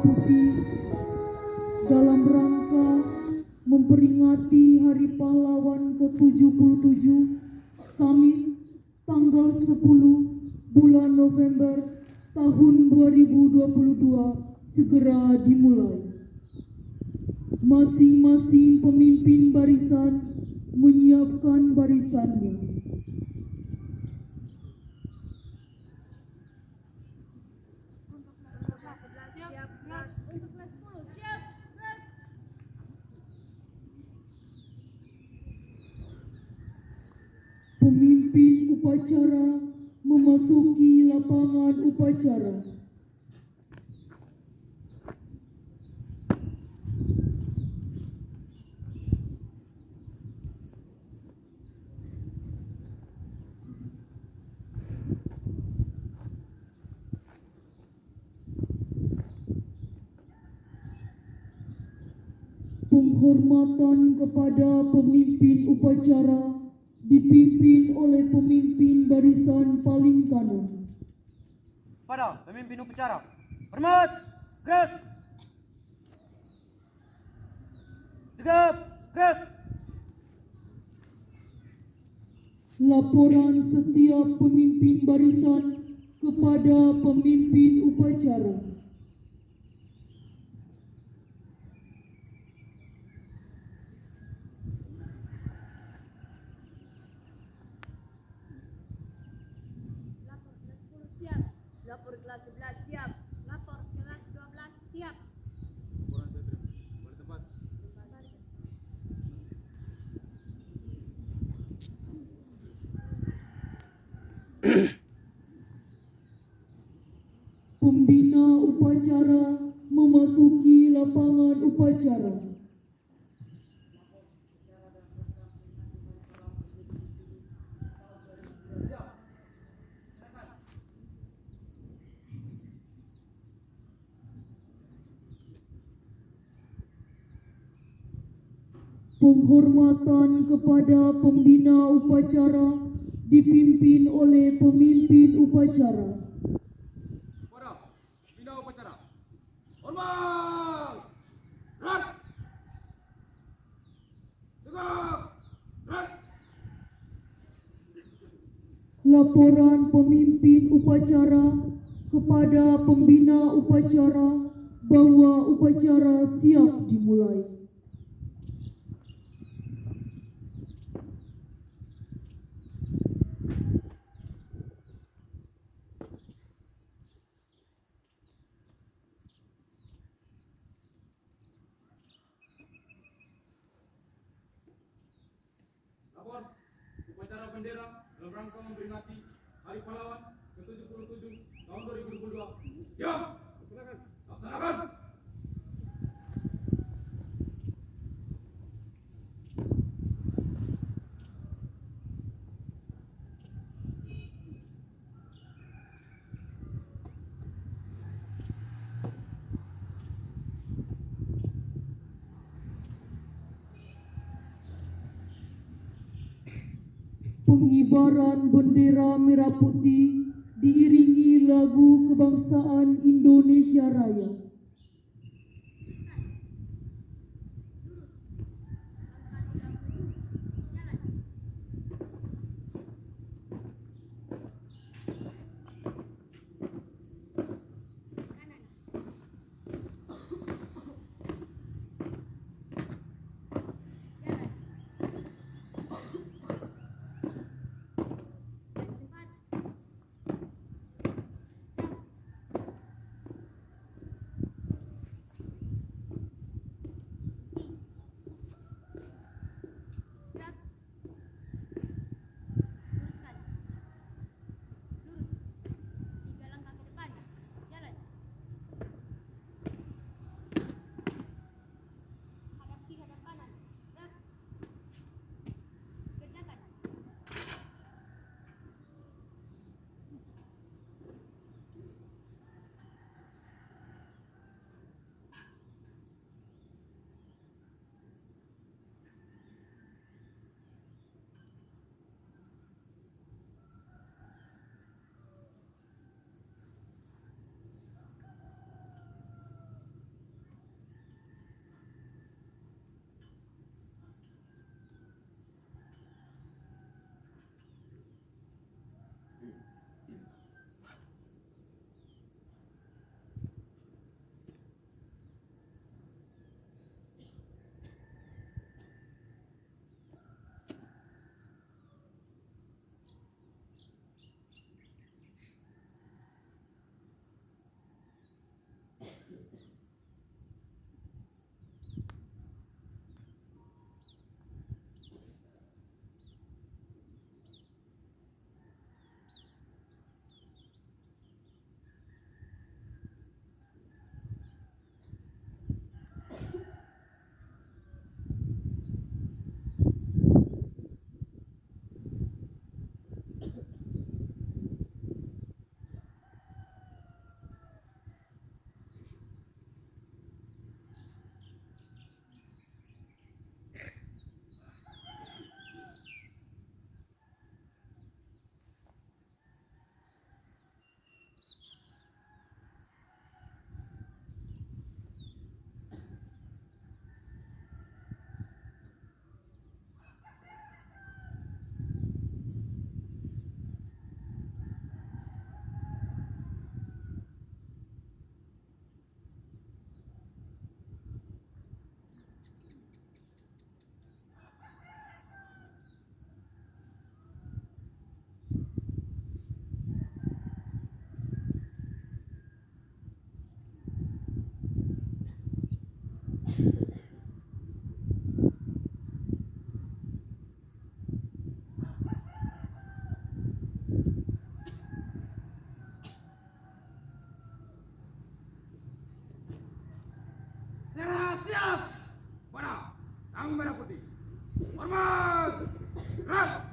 Putih dalam rangka memperingati Hari Pahlawan ke-77 Kamis tanggal 10 bulan November tahun 2022 segera dimulai. Masing-masing pemimpin barisan menyiapkan barisannya. Pemimpin upacara memasuki lapangan upacara. Penghormatan kepada pemimpin upacara dipimpin oleh pemimpin barisan paling kanan. Pada pemimpin upacara, hormat, gerak, tegap, gerak. Laporan setiap pemimpin barisan kepada pemimpin upacara. Lapor kelas 11 siap. Lapor kelas 12 siap. Pembina upacara memasuki lapangan upacara. Penghormatan kepada pembina upacara dipimpin oleh pemimpin upacara. Pada pembina upacara, hormat, gerak, tegap, gerak. Laporan pemimpin upacara kepada pembina upacara bahwa upacara siap dimulai. Lapor upacara bendera dalam rangka memperingati Hari Pahlawan ke-77 tahun 2022. Siap. Laksanakan. Laksanakan. Pengibaran bendera merah putih diiringi lagu kebangsaan Indonesia Raya. Daerah siap. Pada sang merah putih. Hormat. Gerak.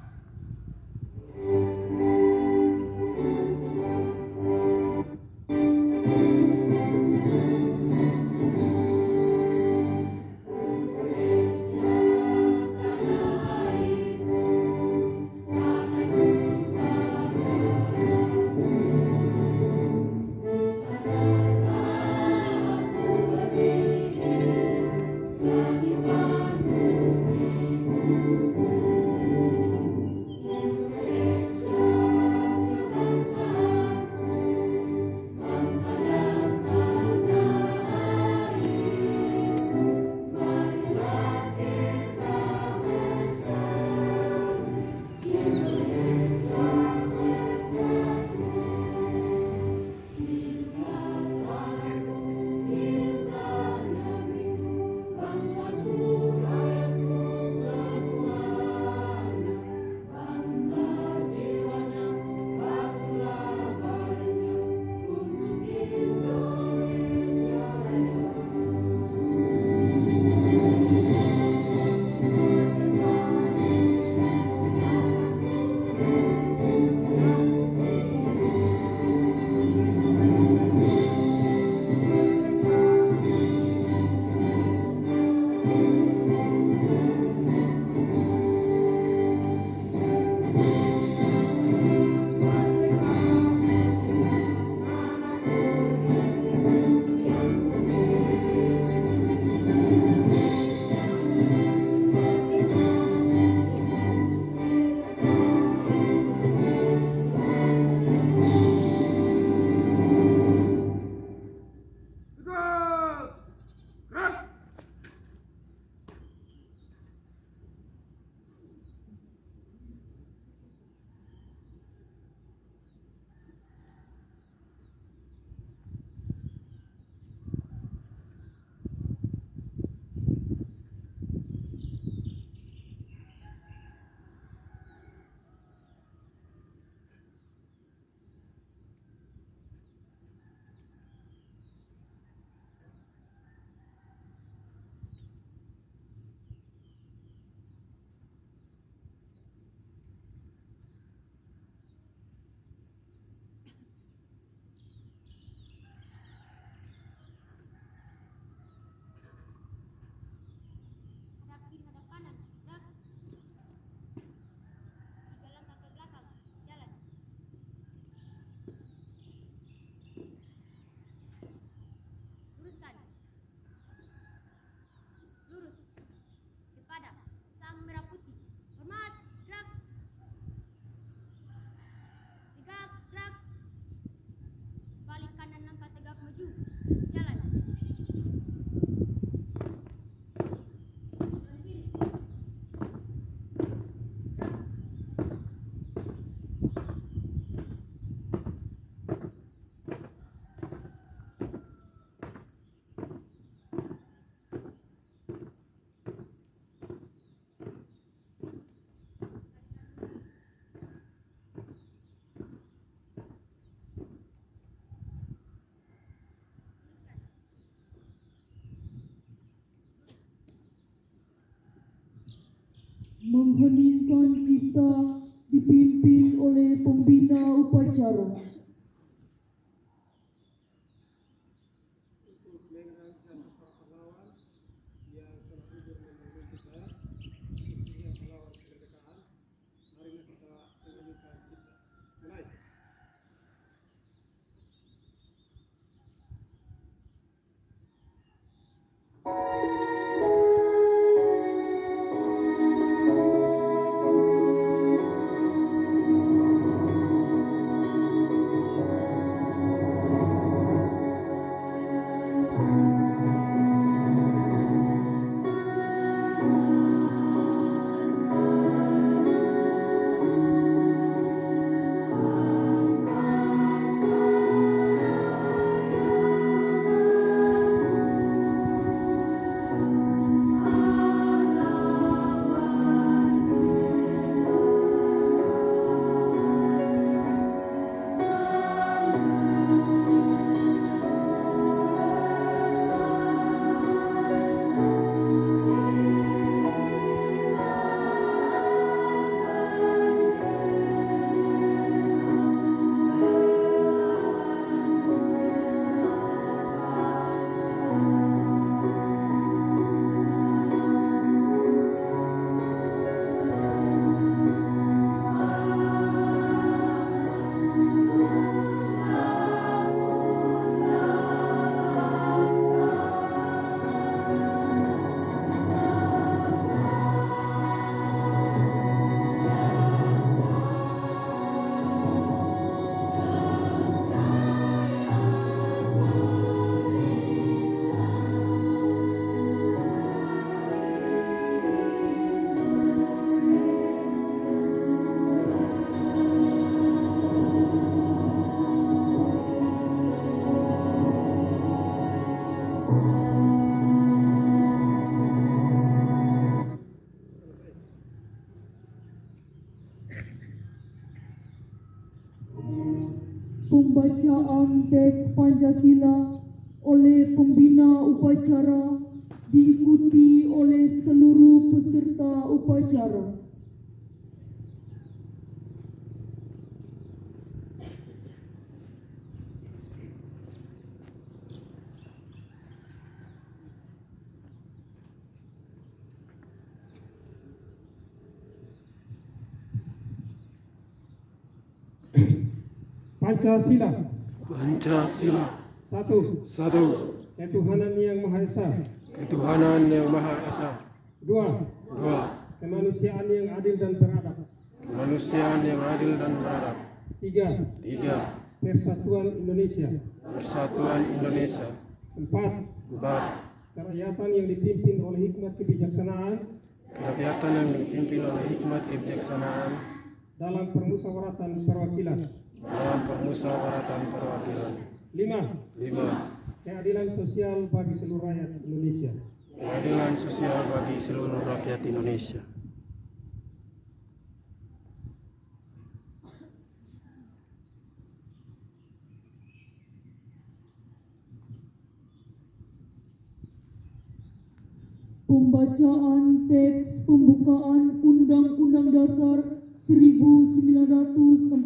Teguh. Gerak. Hadap kiri, hadap kanan. Gerak. 3 langkah ke belakang. Jalan. Luruskan. Lurus. Kepada sang merah putih. Hormat. Gerak. Tegak. Gerak. Balik kanan langkah tegak maju. Jalan. Jalan kiri. Mengheningkan cipta dipimpin oleh pembina upacara. Untuk mengenang jasa para pahlawan yang telah gugur di Indonesia saya, khususnya pahlawan kemerdekaan. Mari kita menyanyikan cipta. Mulai. Pembacaan teks Pancasila oleh pembina upacara diikuti oleh seluruh peserta upacara. Pancasila. Pancasila. Satu. 1. Ketuhanan yang Maha Esa. Ketuhanan yang Maha Esa. 2. 2. Kemanusiaan yang adil dan beradab. Kemanusiaan yang adil dan beradab. 3. 3. Persatuan Indonesia. Persatuan Indonesia. 4. 4. Kerakyatan yang dipimpin oleh hikmat kebijaksanaan Kerakyatan yang dipimpin oleh hikmat kebijaksanaan dalam permusyawaratan perwakilan. dalam permusyawaratan perwakilan. 5. 5. Keadilan sosial bagi seluruh rakyat Indonesia. Keadilan sosial bagi seluruh rakyat Indonesia. Pembacaan teks pembukaan Undang-Undang Dasar 1945.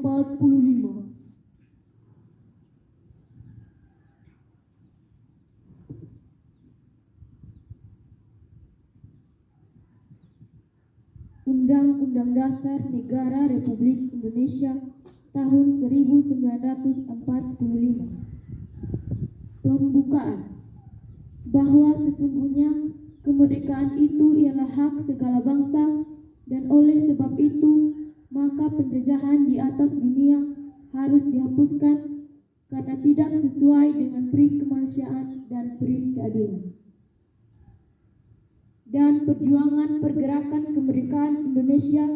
Undang-Undang Dasar Negara Republik Indonesia tahun 1945. Pembukaan. Bahwa sesungguhnya kemerdekaan itu ialah hak segala bangsa, dan oleh sebab itu maka penjajahan di atas dunia harus dihapuskan karena tidak sesuai dengan peri kemanusiaan dan peri keadilan. Dan perjuangan pergerakan kemerdekaan Indonesia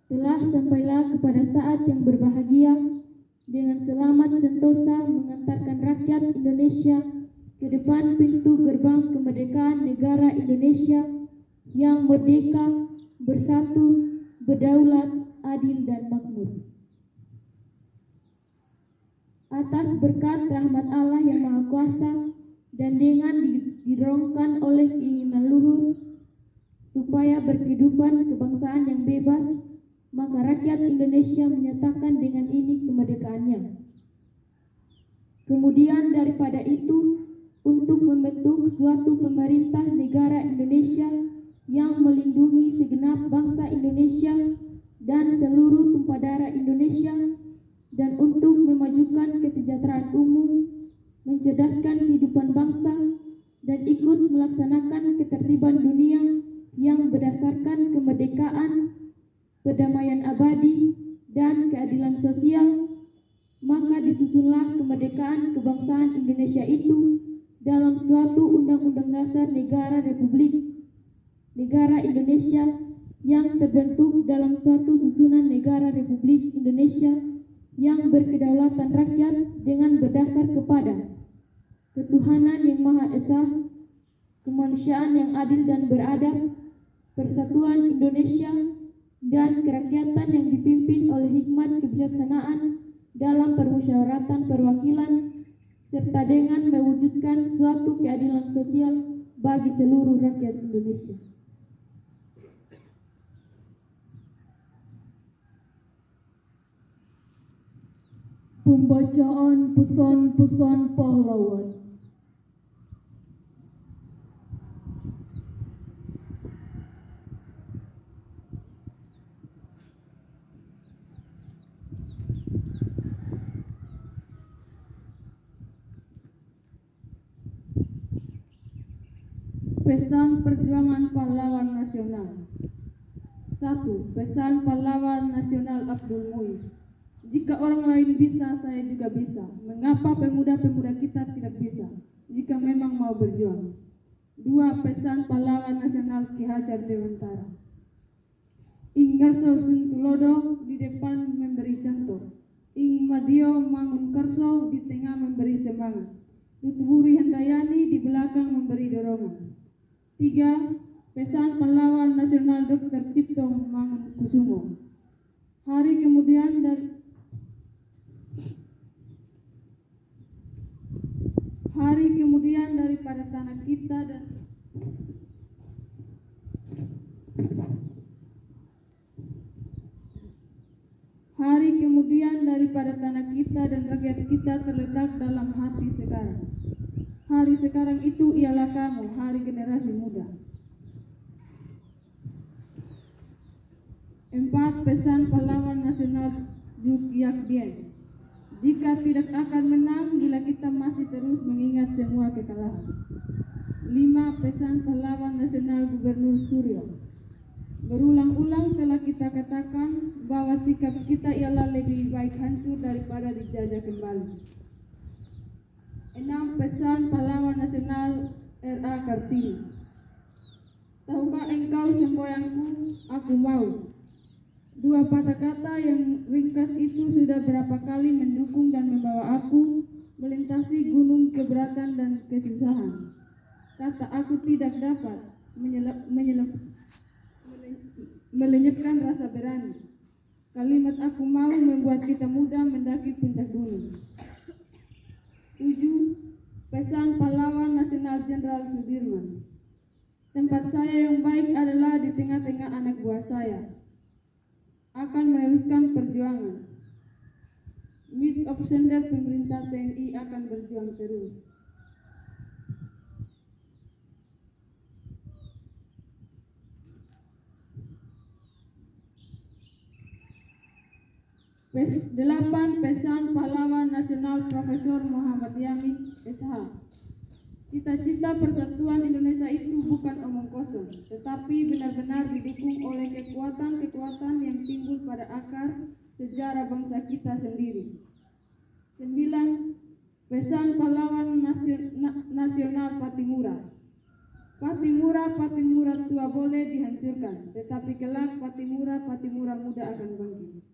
telah sampailah kepada saat yang berbahagia dengan selamat sentosa mengantarkan rakyat Indonesia ke depan pintu gerbang kemerdekaan negara Indonesia yang merdeka, bersatu, berdaulat, adil dan makmur. Atas berkat rahmat Allah yang Maha Kuasa dan dengan didorongkan oleh keinginan luhur supaya berkehidupan kebangsaan yang bebas, maka rakyat Indonesia menyatakan dengan ini kemerdekaannya. Kemudian daripada itu, untuk membentuk suatu pemerintah negara Indonesia yang melindungi segenap bangsa Indonesia dan seluruh tumpah darah Indonesia, dan untuk memajukan kesejahteraan umum, mencerdaskan kehidupan bangsa, dan ikut melaksanakan ketertiban dunia yang berdasarkan kemerdekaan, perdamaian abadi, dan keadilan sosial, maka disusunlah kemerdekaan kebangsaan Indonesia itu dalam suatu Undang-Undang Dasar Negara Republik Negara Indonesia yang terbentuk dalam suatu susunan Negara Republik Indonesia yang berkedaulatan rakyat dengan berdasar kepada ketuhanan yang Maha Esa, kemanusiaan yang adil dan beradab, persatuan Indonesia, dan kerakyatan yang dipimpin oleh hikmat kebijaksanaan dalam permusyawaratan perwakilan, serta dengan mewujudkan suatu keadilan sosial bagi seluruh rakyat Indonesia. Pembacaan pesan-pesan pahlawan. Pesan perjuangan pahlawan nasional. 1. Pesan pahlawan nasional Abdul Muiz. Jika orang lain bisa, saya juga bisa. Mengapa pemuda-pemuda kita tidak bisa? Jika memang mau berjuang. 2. Pesan pahlawan nasional Ki Hajar Dewantara. Ing ngarso suntulodo di depan memberi contoh. Ing madio mangun karso di tengah memberi semangat. Tutuburi Handayani di belakang memberi dorongan. 3. Pesan pahlawan nasional Dr. Cipto Mangunkusumo. Hari Hari kemudian daripada tanah kita dan rakyat kita terletak dalam hati sekarang. Hari sekarang itu ialah kamu, hari generasi muda. 4. Pesan pahlawan nasional Zhu Yaqdian. Jika tidak akan menang bila kita masih terus mengingat semua kekalahan. 5. Pesan pahlawan nasional Gubernur Suryo. Berulang-ulang telah kita katakan bahwa sikap kita ialah lebih baik hancur daripada dijajah kembali. 6. Pesan pahlawan nasional R.A. Kartini. Tahukah engkau semboyangku, aku mau. 2 patah kata yang ringkas itu sudah berapa kali mendukung dan membawa aku melintasi gunung keberatan dan kesusahan. Kata aku tidak dapat melenyapkan rasa berani. Kalimat aku mau membuat kita mudah mendaki puncak gunung. 7. Pesan pahlawan nasional Jenderal Sudirman. Tempat saya yang baik adalah di tengah-tengah anak buah saya. Akan meneruskan perjuangan. Mid of Sender pemerintah TNI akan berjuang terus. Delapan. Pesan pahlawan nasional Profesor Muhammad Yamin SH. Cita-cita persatuan Indonesia itu bukan omong kosong, tetapi benar-benar didukung oleh kekuatan-kekuatan yang timbul pada akar sejarah bangsa kita sendiri. 9. Pesan pahlawan nasional Patimura. Patimura tua boleh dihancurkan, tetapi kelak Patimura muda akan bangkit.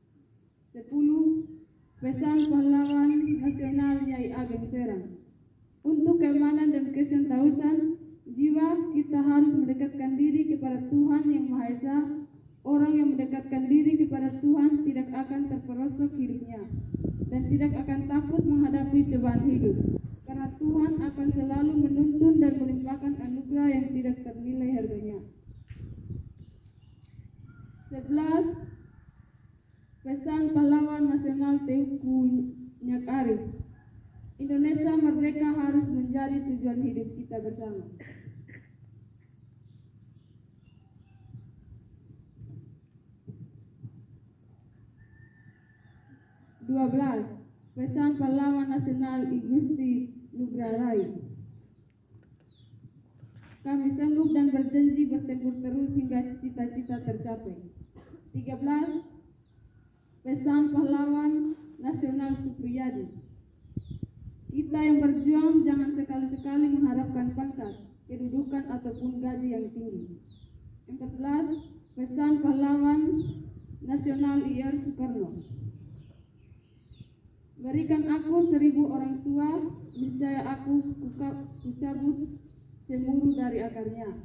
10. Pesan pahlawan nasional Nyai Ageng Serang. Untuk keamanan dan kesentausan jiwa, kita harus mendekatkan diri kepada Tuhan Yang Maha Esa. Orang yang mendekatkan diri kepada Tuhan tidak akan terperosok hidupnya dan tidak akan takut menghadapi cobaan hidup, karena Tuhan akan selalu menuntun dan melimpahkan anugerah yang tidak ternilai harganya. 11. Pesan pahlawan nasional Teuku Nyak Arif. Indonesia merdeka harus menjadi tujuan hidup kita bersama. 12. Pesan pahlawan nasional I Gusti Nugrarai. Kami sanggup dan berjanji bertempur terus hingga cita-cita tercapai. 13. Pesan pahlawan nasional Supriyadi. Kita yang berjuang jangan sekali-sekali mengharapkan pangkat, kedudukan ataupun gaji yang tinggi. 14. Pesan pahlawan nasional IR Soekarno. Berikan aku 1000 orang tua, niscaya aku kucabut semuruh dari akarnya.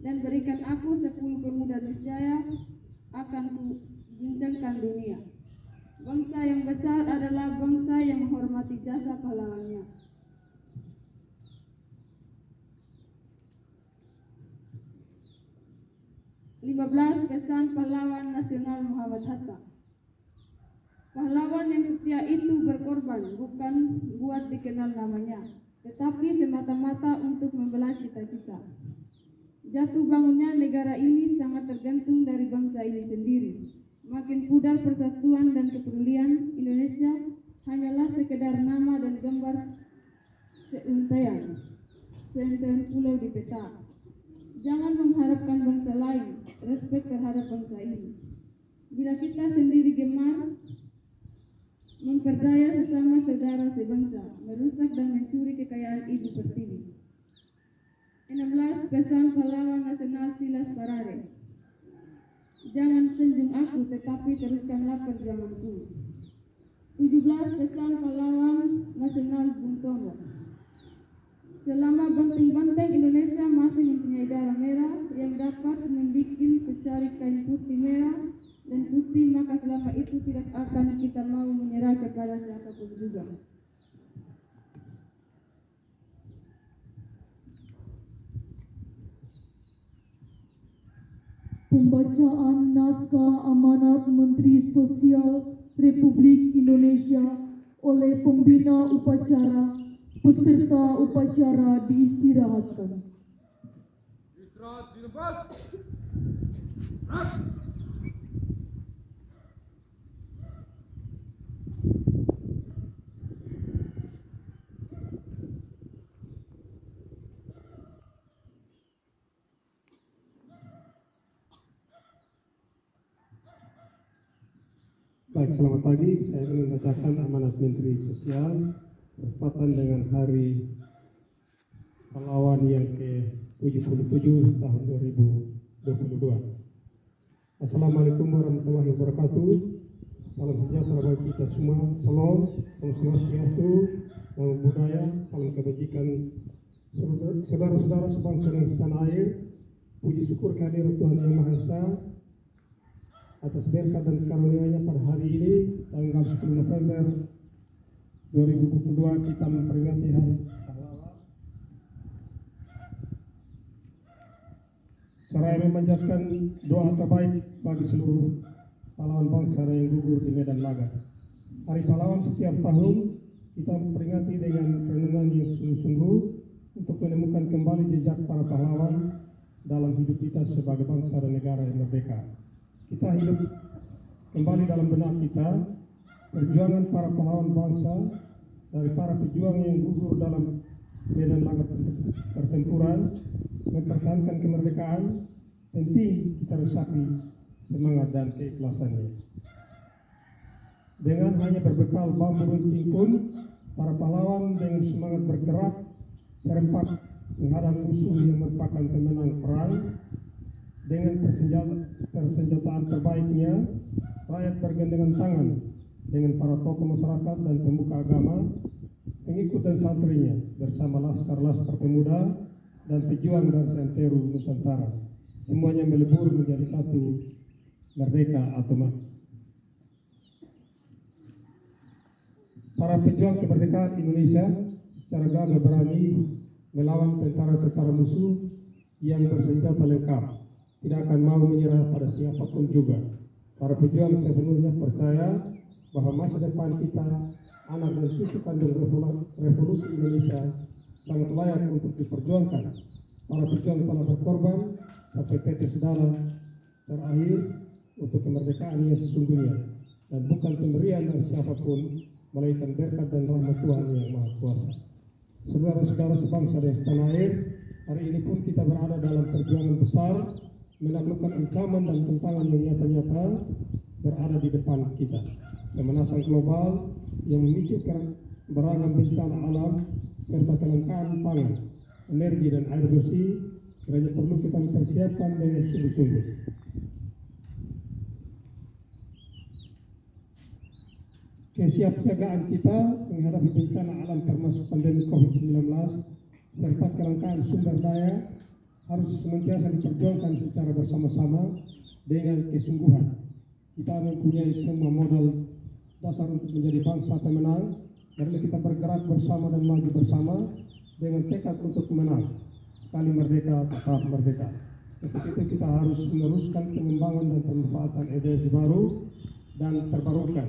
Dan berikan aku 10 pemuda, niscaya akan kuguncangkan dunia. Bangsa yang besar adalah bangsa yang menghormati jasa pahlawannya. Pesan pahlawan nasional Muhammad Hatta. Pahlawan yang setia itu berkorban bukan buat dikenal namanya, tetapi semata-mata untuk membela cita-cita. Jatuh bangunnya negara ini sangat tergantung dari bangsa ini sendiri. Makin pudar persatuan dan kepedulian Indonesia hanyalah sekedar nama dan gambar seuntaian pulau di peta. Jangan mengharapkan bangsa lain respek terhadap bangsa ini. Bila kita sendiri gemar memperdaya sesama saudara sebangsa, merusak dan mencuri kekayaan ibu pertiwi. 16. Pesan pahlawan nasional Silas Parare. Jangan sanjung aku, tetapi teruskanlah perjuanganku. 17. Pesan pahlawan nasional Bung Tomo. Selama banteng-banteng Indonesia masih mempunyai darah merah yang dapat membuat secari kain putih merah dan putih, maka selama itu tidak akan kita mau menyerah kepada siapapun juga. Pembacaan naskah amanat Menteri Sosial Republik Indonesia oleh pembina upacara. Peserta upacara diistirahatkan. Istirahat di tempat. Gerak. Baik, selamat pagi. Saya ingin membacakan amanat Menteri Sosial bertepatan dengan Hari Pahlawan yang ke-77 tahun 2022. Assalamualaikum warahmatullahi wabarakatuh. Salam sejahtera bagi kita semua. Salam, Om Swastiastu, Namo Buddhaya, salam kebajikan saudara-saudara sebangsa dan setanah air. Puji syukur kehadirat Tuhan Yang Maha Esa atas berkat dan karunia-Nya pada hari ini, tanggal 10 November 2022, kita memperingati Hari Pahlawan. Seraya memanjatkan doa terbaik bagi seluruh pahlawan bangsa yang gugur di medan laga. Hari Pahlawan setiap tahun kita memperingati dengan renungan yang sungguh-sungguh untuk menemukan kembali jejak para pahlawan dalam hidup kita sebagai bangsa dan negara yang merdeka. Kita hidup kembali dalam benak kita perjuangan para pahlawan bangsa, dari para pejuang yang gugur dalam medan laga pertempuran, mempertahankan kemerdekaan. Penting kita resapi semangat dan keikhlasannya. Dengan hanya berbekal bambu runcing pun, para pahlawan dengan semangat bergerak serempak menghadang musuh yang merupakan pemenang perang. Dengan persenjataan terbaiknya, rakyat bergandengan tangan dengan para tokoh masyarakat dan pemuka agama, pengikut dan santrinya bersama laskar-laskar pemuda dan pejuang dan santero Nusantara. Semuanya melebur menjadi satu, merdeka atau mati. Para pejuang kemerdekaan Indonesia secara gagah berani melawan tentara-tentara musuh yang bersenjata lengkap, tidak akan mau menyerah pada siapapun juga. Para pejuang sepenuhnya percaya bahwa masa depan kita, anak dan cucu kandung revolusi Indonesia, sangat layak untuk diperjuangkan. Para pejuang telah berkorban sampai tetes darah terakhir untuk kemerdekaan yang sesungguhnya, dan bukan pemberian dari siapapun, melainkan berkat dan rahmat Tuhan Yang Maha Kuasa. Saudara-saudara sebangsa dan setanah air, hari ini pun kita berada dalam perjuangan besar, menaklukkan ancaman dan tantangan yang nyata-nyata berada di depan kita. Pemanasan global yang memicu beragam bencana alam serta kelangkaan pangan, energi dan air bersih kiranya perlu kita mempersiapkan dengan sungguh-sungguh. Kesiapsiagaan kita menghadapi bencana alam termasuk pandemi COVID-19 serta kelangkaan sumber daya harus senantiasa diperjuangkan secara bersama-sama dengan kesungguhan. Kita mempunyai semua modal dasar untuk menjadi bangsa pemenang, karena kita bergerak bersama dan maju bersama dengan tekad untuk menang. Sekali merdeka, tetap merdeka. Untuk itu kita harus meneruskan pengembangan dan pemanfaatan energi baru dan terbarukan,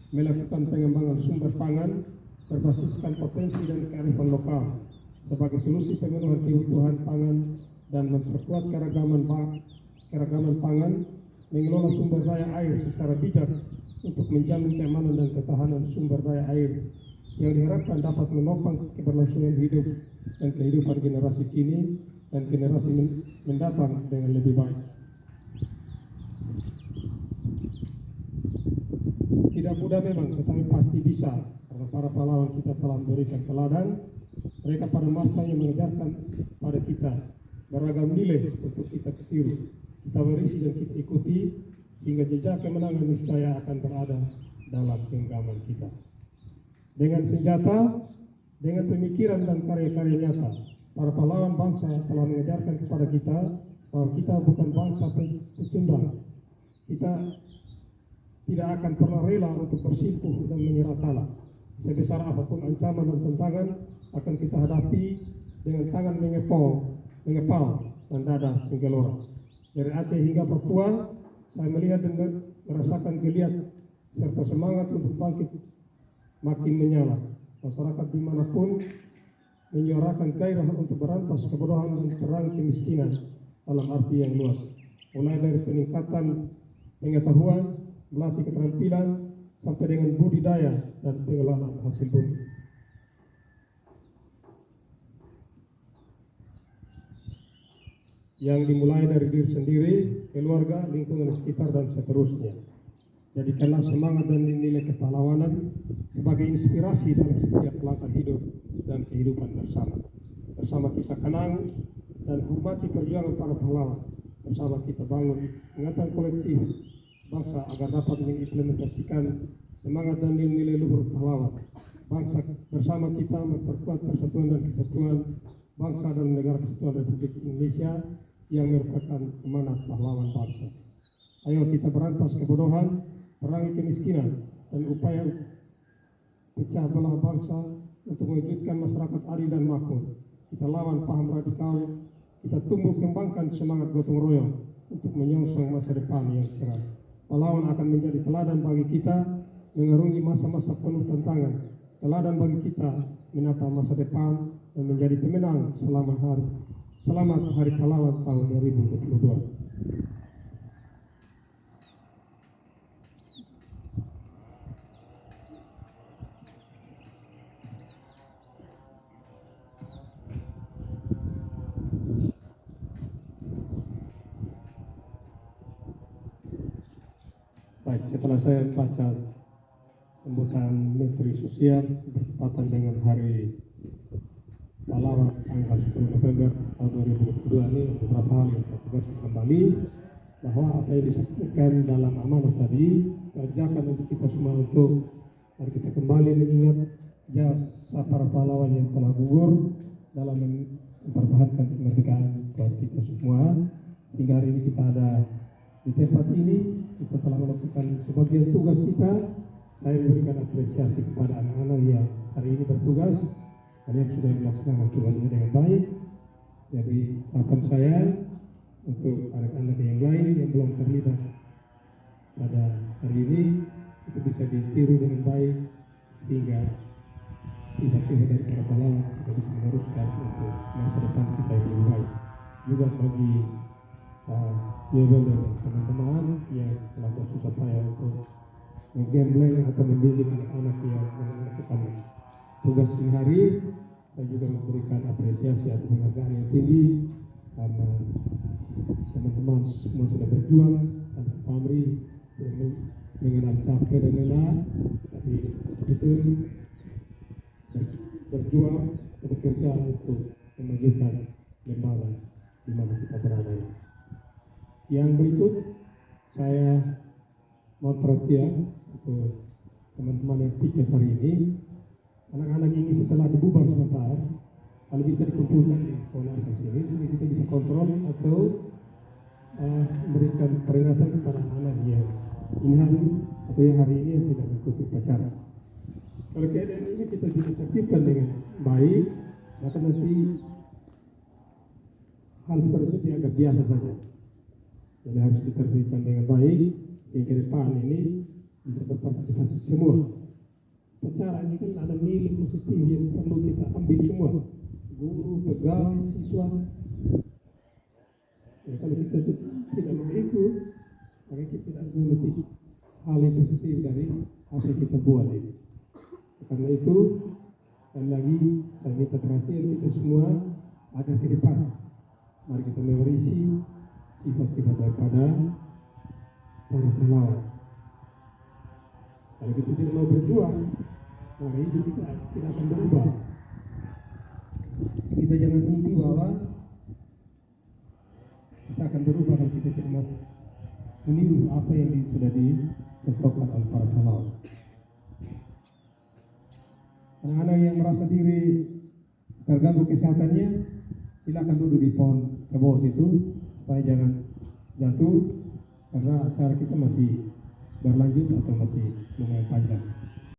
melakukan pengembangan sumber pangan berbasiskan potensi dan kearifan lokal sebagai solusi pemenuhan kebutuhan pangan, dan memperkuat keragaman pangan, mengelola sumber daya air secara bijak untuk menjamin keamanan dan ketahanan sumber daya air yang diharapkan dapat menopang keberlangsungan hidup dan kehidupan generasi kini dan generasi mendatang dengan lebih baik. Tidak mudah memang, tetapi pasti bisa, karena para pahlawan kita telah memberikan teladan. Mereka pada masa yang mengajarkan pada kita beragam nilai untuk kita tiru, kita warisi dan kita ikuti, sehingga jejak kemenangan niscaya akan berada dalam genggaman kita. Dengan senjata, dengan pemikiran dan karya-karya nyata, para pahlawan bangsa telah mengajarkan kepada kita bahwa kita bukan bangsa pecundang. Kita tidak akan pernah rela untuk bersimpuh dan menyerah kalah. Sebesar apapun ancaman dan tantangan akan kita hadapi dengan tangan mengepal dan dada menggelora. Dari Aceh hingga Papua, saya melihat dan merasakan geliat serta semangat untuk bangkit makin menyala. Masyarakat dimanapun menyuarakan gairah untuk berantas kebodohan dan perangi kemiskinan dalam arti yang luas. Mulai dari peningkatan pengetahuan, melatih keterampilan, sampai dengan budidaya dan pengolahan hasil bumi. Yang dimulai dari diri sendiri, keluarga, lingkungan sekitar, dan seterusnya. Jadikanlah semangat dan nilai kepahlawanan sebagai inspirasi dalam setiap langkah hidup dan kehidupan bersama. Bersama kita kenang dan hormati perjuangan para pahlawan. Bersama kita bangun ingatan kolektif bangsa agar dapat mengimplementasikan semangat dan nilai luhur pahlawan. Bangsa bersama kita memperkuat persatuan dan kesatuan bangsa dan negara kesatuan Republik Indonesia yang merupakan amanat pahlawan bangsa. Ayo kita berantas kebodohan, perangi kemiskinan, dan upaya pecah belah bangsa untuk mewujudkan masyarakat adil dan makmur. Kita lawan paham radikal, kita tumbuh kembangkan semangat gotong royong untuk menyongsong masa depan yang cerah. Pahlawan akan menjadi teladan bagi kita mengarungi masa-masa penuh tantangan, teladan bagi kita menata masa depan dan menjadi pemenang Selamat Hari Pahlawan tahun 2022. Baik, setelah saya baca sambutan Menteri Sosial bertepatan dengan Hari Pahlawan tanggal 10 November tahun 2022 ini, beberapa hal yang saya tegaskan kembali bahwa apa yang disampaikan dalam amanah tadi kerjakan untuk kita semua untuk mari kita kembali mengingat jasa para pahlawan yang telah gugur dalam mempertahankan kemerdekaan buat kita semua, sehingga hari ini kita ada di tempat ini. Kita telah melakukan sebagian tugas kita. Saya memberikan apresiasi kepada anak-anak yang hari ini bertugas. Kalian sudah melaksanakan tugasnya dengan baik. Jadi harapan saya untuk anak-anak yang lain yang belum terlibat pada hari ini itu bisa ditiru dengan baik sehingga sifat-sifat dari para pahlawan kita bisa meneruskan untuk masa depan kita yang lebih baik. Juga bagi Yebel dan teman-teman yang telah bersusah payah untuk menggembleng atau mendidik anak-anak yang melakukan tugas siang hari, saya juga memberikan apresiasi atau penghargaan yang tinggi karena teman-teman semua sudah berjuang tanpa pamrih, mengenal capek dan lelah, tapi itu berjuang bekerja untuk memajukan lembaga di mana kita berada. Yang berikut saya mohon perhatian untuk teman-teman yang pikir hari ini. Anak-anak ini setelah dibubar sebentar, kalau bisa dikumpulkan di sekolah sini, sehingga kita bisa kontrol atau memberikan peringatan kepada anak yang ini hari atau yang hari ini yang tidak mengikuti upacara. Kalau keadaan ini kita tidak tertibkan dengan baik, maka nanti hal seperti itu dianggap biasa saja. Jadi harus ditertibkan dengan baik sehingga depan ini bisa berpartisipasi semua. Upacara ini kan ada nilai positif yang perlu kita ambil semua, guru, pegawai, siswa. Ya, kalau kita tidak mengikut, maka kita tidak memetik hal yang positif dari apa yang kita buat ini. Karena itu, sekali lagi saya minta perhatian kita semua agar ke depan. Mari kita mewarisi sifat-sifat daripada para pahlawan. Kalau kita tidak mau berjuang, maka hidup kita tidak akan berubah. Kita jangan mimpi bahwa kita akan berubah kalau kita tidak mau meniru apa yang sudah dicontohkan oleh para pahlawan. Anak-anak yang merasa diri terganggu kesehatannya, silakan duduk di pohon ke bawah situ supaya jangan jatuh, karena acara kita masih berlanjut atau masih lumayan panjang.